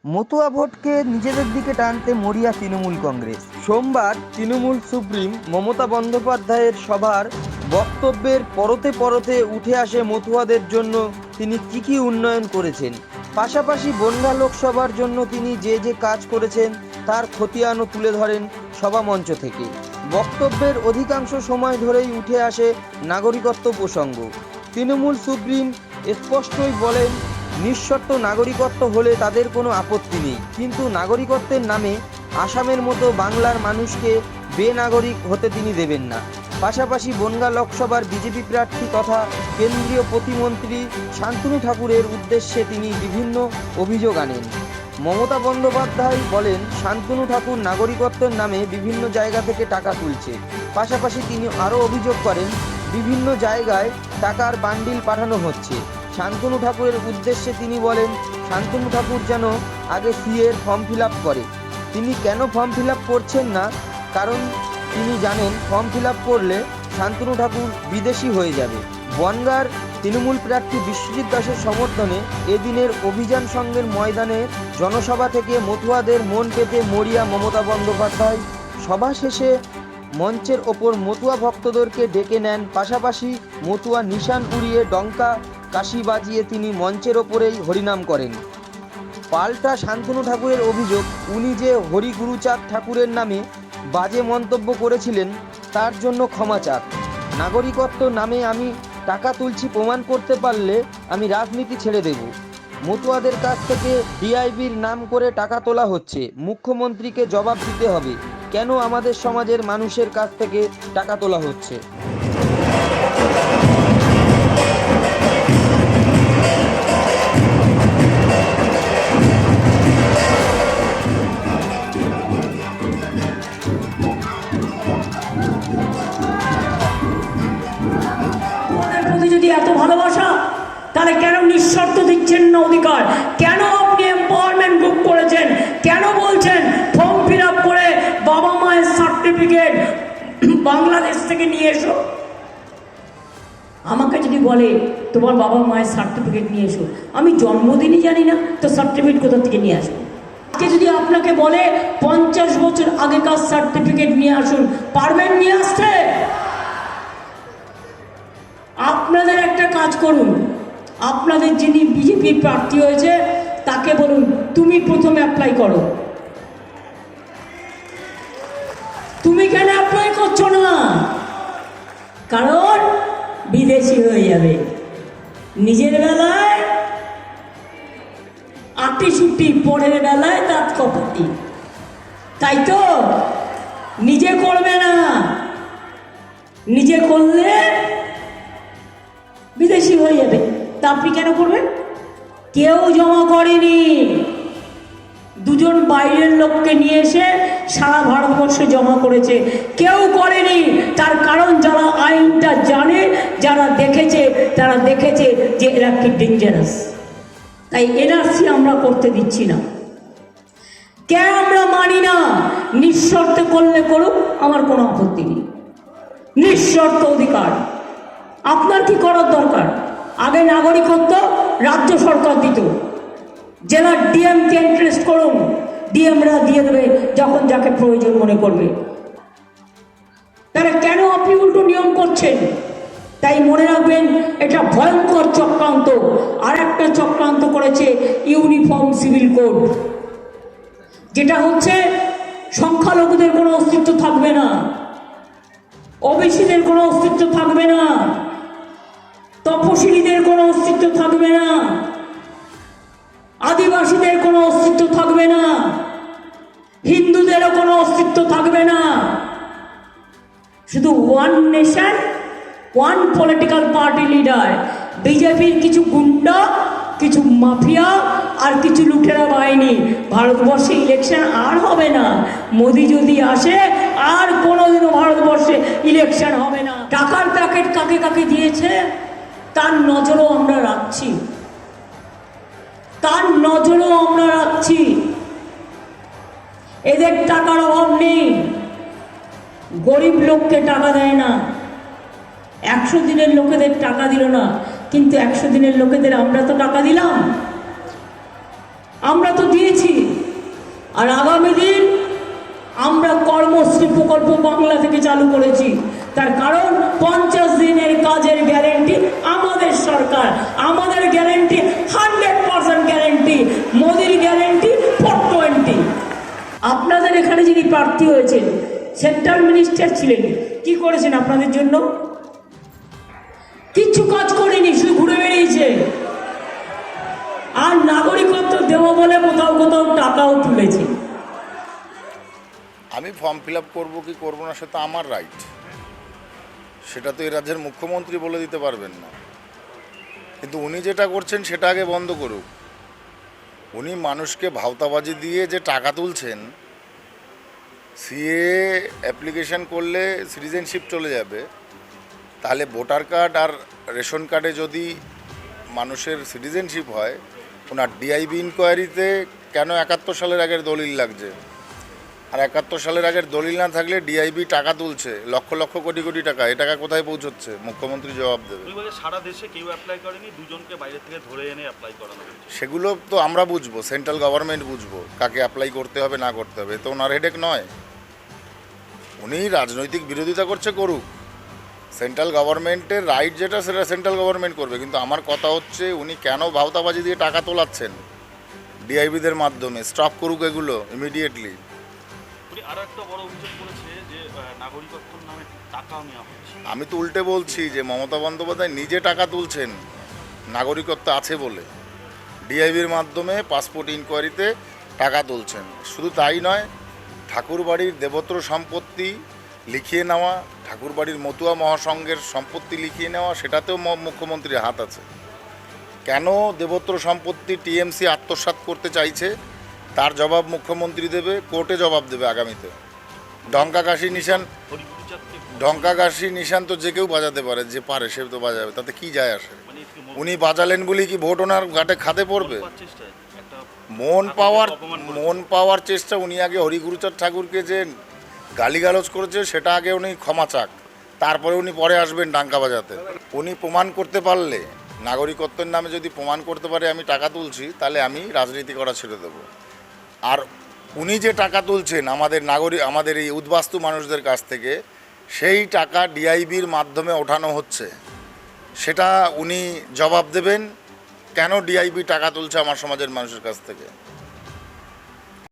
মতুয়া ভোটকে নিজেদের দিকে টানতে মরিয়া তৃণমূল কংগ্রেস। সোমবার তৃণমূল সুপ্রিম মমতা বন্দ্যোপাধ্যায়ের সভার বক্তব্যের পরতে পরতে উঠে আসে মতুয়াদের জন্য তিনি কী কী উন্নয়ন করেছেন, পাশাপাশি বনগাঁ লোকসভার জন্য তিনি যে যে কাজ করেছেন তার খতিয়ানও তুলে ধরেন সভামঞ্চ থেকে। বক্তব্যের অধিকাংশ সময় ধরেই উঠে আসে নাগরিকত্ব প্রসঙ্গ। তৃণমূল সুপ্রিম স্পষ্টই বলেন, নিঃশর্ত নাগরিকত্ব হলে তাদের কোনো আপত্তি নেই, কিন্তু নাগরিকত্বের নামে আসামের মতো বাংলার মানুষকে বেনাগরিক হতে তিনি দেবেন না। পাশাপাশি বনগাঁ লোকসভার বিজেপি প্রার্থী তথা কেন্দ্রীয় প্রতিমন্ত্রী শান্তনু ঠাকুরের উদ্দেশ্যে তিনি বিভিন্ন অভিযোগ আনেন। মমতা বন্দ্যোপাধ্যায় বলেন, শান্তনু ঠাকুর নাগরিকত্বের নামে বিভিন্ন জায়গা থেকে টাকা তুলছে। পাশাপাশি তিনি আরও অভিযোগ করেন, বিভিন্ন জায়গায় টাকার বান্ডিল পাঠানো হচ্ছে। শান্তনু ঠাকুরের উদ্দেশ্যে তিনি বলেন, শান্তনু ঠাকুর যেন আগে সিএর ফর্ম ফিল আপ করে। তিনি কেন ফর্ম ফিল আপ করছেন না? কারণ তিনি জানেন ফর্ম ফিল আপ করলে শান্তনু ঠাকুর বিদেশি হয়ে যাবে। বনগাঁর তৃণমূল প্রার্থী বিশ্বজিৎ দাসের সমর্থনে এদিনের অভিযান সঙ্গের ময়দানে জনসভা থেকে মতুয়াদের মন পেতে মরিয়া মমতা বন্দ্যোপাধ্যায়। সভা শেষে মঞ্চের ওপর মতুয়া ভক্তদেরকে ডেকে নেন, পাশাপাশি মতুয়া নিশান উড়িয়ে ডঙ্কা কাশি বাজিয়ে তিনি মঞ্চের ওপরেই হরিনাম করেন। পাল্টা শান্তনু ঠাকুরের অভিযোগ, উনি যে হরিগুরুচাঁদ ঠাকুরের নামে বাজে মন্তব্য করেছিলেন তার জন্য ক্ষমা চান। নাগরিকত্ব নামে আমি টাকা তুলছি প্রমাণ করতে পারলে আমি রাজনীতি ছেড়ে দেব। মতুয়াদের কাছ থেকে ডিআইবির নাম করে টাকা তোলা হচ্ছে, মুখ্যমন্ত্রীকে জবাব দিতে হবে কেন আমাদের সমাজের মানুষের কাছ থেকে টাকা তোলা হচ্ছে। যদি এত ভালোবাসা, তাহলে কেন নিঃশর্ত দিচ্ছেন না অধিকার? কেন আপনি এম্পাওয়ারমেন্ট গ্রুপ করেছেন? কেন বলছেন ফর্ম ফিল আপ করে বাবা মায়ের সার্টিফিকেট বাংলাদেশ থেকে নিয়ে এসো? আমাকে যদি বলে তোমার বাবা মায়ের সার্টিফিকেট নিয়ে এসো, আমি জন্মদিনই জানি না তো সার্টিফিকেট কোথা থেকে নিয়ে আসবো? আজকে যদি আপনাকে বলে 50 বছর আগেকার সার্টিফিকেট নিয়ে আসুন, পারবেন নিয়ে আসতে? আপনাদের একটা কাজ করুন, আপনাদের যিনি বিজেপির প্রার্থী হয়েছে তাকে বলুন তুমি প্রথমে অ্যাপ্লাই করো। তুমি কেন অ্যাপ্লাই করছো না? কারণ বিদেশি হয়ে যাবে। নিজের বেলায় আটিসুটি, পরের বেলায় দাঁত কপাটি, তাই তো? নিজে করবে না, নিজে করলে বিদেশি হয়ে যাবে। তা আপনি কেন করবেন? কেউ জমা করেনি, দুজন বাইরের লোককে নিয়ে এসে সারা ভারতবর্ষে জমা করেছে। কেউ করেনি, তার কারণ যারা আইনটা জানে, যারা দেখেছে, তারা দেখেছে যে এরা কি ডেঞ্জারাস। তাই এনআরসি আমরা করতে দিচ্ছি না। কেন আমরা মানি না? নিঃশর্ত করলে করুক, আমার কোনো আপত্তি নেই। নিঃশর্ত অধিকার। আপনার কি করার দরকার? আগে নাগরিকত্ব রাজ্য সরকার দিত, জেলার ডিএমকে ইন্টারেস্ট করুন, ডিএমরা দিয়ে দেবে যখন যাকে প্রয়োজন মনে করবে। তারা কেন আপনি উল্টো নিয়ম করছেন? তাই মনে রাখবেন, এটা ভয়ঙ্কর চক্রান্ত। আর একটা চক্রান্ত করেছে ইউনিফর্ম সিভিল কোড, যেটা হচ্ছে সংখ্যালঘুদের কোনো অস্তিত্ব থাকবে না, ওবিসিদের কোনো অস্তিত্ব থাকবে না, তপশিলীদের কোনো অস্তিত্ব থাকবে না, আদিবাসীদের কোনো অস্তিত্ব থাকবে না, হিন্দুদেরও কোনো অস্তিত্ব থাকবে না। শুধু one nation, one political party leader. বিজেপির কিছু গুন্ডা, কিছু মাফিয়া আর কিছু লুটেরা বাহিনী। ভারতবর্ষে ইলেকশন আর হবে না। মোদি যদি আসে আর কোনোদিনও ভারতবর্ষে ইলেকশন হবে না। টাকার প্যাকেট কাকে কাকে দিয়েছে তার নজরও আমরা রাখছি, তার নজরও আমরা রাখছি। এদের টাকার অভাব নেই, গরিব লোককে টাকা দেয় না। 100 দিনের লোকেদের টাকা দিল না, কিন্তু 100 দিনের লোকেদের আমরা তো টাকা দিলাম। আমরা তো দিয়েছি। আর আগামী দিন আমরা কর্মশ্রী প্রকল্প বাংলা থেকে চালু করেছি। তার কারণ 50 দিনের কাজের গ্যারেন্টি আমাদের সরকার, আমাদের গ্যারেন্টি 100% গ্যারেন্টি, মোদির গ্যারেন্টি 420। আপনাদের এখানে যিনি প্রার্থী হয়েছেন সেন্ট্রাল মিনিস্টার ছিলেন, কি করেছেন আপনাদের জন্য? কিচ্ছু কাজ করেনি, শুধু ঘুরে বেরিয়েছে। আর নাগরিকত্ব দেবো বলে কোথাও কোথাও টাকাও তুলেছে। আমি ফর্ম ফিল আপ করবো কি করবো না সেটা আমার রাইট, সেটা তো এই রাজ্যের মুখ্যমন্ত্রী বলে দিতে পারবেন না। কিন্তু উনি যেটা করছেন সেটা আগে বন্ধ করুক। উনি মানুষকে ভাওতাবাজি দিয়ে যে টাকা তুলছেন, সিএ অ্যাপ্লিকেশন করলে সিটিজেনশিপ চলে যাবে, তাহলে ভোটার কার্ড আর রেশন কার্ডে যদি মানুষের সিটিজেনশিপ হয়, ওনার ডিআইবি ইনকোয়ারিতে কেন 71 সালের আগের দলিল লাগছে? আর 71 সালের আগের দলিল না থাকলে ডিআইবি টাকা তুলছে লক্ষ লক্ষ কোটি কোটি টাকা, এ টাকা কোথায় পৌঁছচ্ছে? মুখ্যমন্ত্রী জবাব দেবে। সারা দেশে কেউ অ্যাপ্লাই করেনি, দুজনকে বাইরে থেকে ধরে এনে অ্যাপ্লাই করানো হয়েছে। সেগুলো তো আমরা বুঝবো, সেন্ট্রাল গভর্নমেন্ট বুঝবো কাকে অ্যাপ্লাই করতে হবে না করতে হবে, তো ওনার হেডেক নয়। উনি রাজনৈতিক বিরোধিতা করছে, করুক। সেন্ট্রাল গভর্নমেন্টের রাইট যেটা সেটা সেন্ট্রাল গভর্নমেন্ট করবে। কিন্তু আমার কথা হচ্ছে উনি কেন ভাওতাবাজি দিয়ে টাকা তোলাচ্ছেন ডিআইবিদের মাধ্যমে? স্টপ করুক এগুলো ইমিডিয়েটলি। উনি আরো একটা বড় অভিযোগ করেছে যে নাগরিকত্বর নামে টাকা নেওয়া হচ্ছে। আমি তো উল্টে বলছি যে মমতা বন্দ্যোপাধ্যায় নিজে টাকা তুলছেন নাগরিকত্ব আছে বলে, ডিআইবির মাধ্যমে পাসপোর্ট ইনকোয়ারিতে টাকা তুলছেন। শুধু তাই নয়, ঠাকুরবাড়ির দেবত্র সম্পত্তি লিখিয়ে নেওয়া, ঠাকুরবাড়ির মতুয়া মহাসংঘের সম্পত্তি লিখিয়ে নেওয়া, সেটাতেও মুখ্যমন্ত্রীর হাত আছে। কেন দেবত্র সম্পত্তি টিএমসি আত্মসাৎ করতে চাইছে তার জবাব মুখ্যমন্ত্রী দেবে, কোর্টে জবাব দেবে আগামীতে। ডঙ্কা কাশি নিশান, ঢঙ্কা কাশি নিশান তো যে কেউ বাজাতে পারে, যে পারে সে তো বাজাবে, তাতে কি যায় আসে? উনি বাজালেন বলি কি ভোট ওনার ঘাটে খাতে পড়বে? মন পাওয়ার চেষ্টা। উনি আগে হরিগুরুচাঁদ ঠাকুরকে যে গালিগালাজ করেছে সেটা আগে উনি ক্ষমা চাক, তারপরে উনি পরে আসবেন ডাঙ্কা বাজাতে। উনি প্রমাণ করতে পারলে, নাগরিকত্বের নামে যদি প্রমাণ করতে পারে আমি টাকা তুলছি, তাহলে আমি রাজনীতি করা ছেড়ে দেবো। আর উনি যে টাকা তুলছেন আমাদের এই উদ্বাস্তু মানুষদের কাছ থেকে, সেই টাকা ডিআইবির মাধ্যমে ওঠানো হচ্ছে, সেটা উনি জবাব দেবেন। কেন ডিআইবি টাকা তুলছে আমার সমাজের মানুষের কাছ থেকে?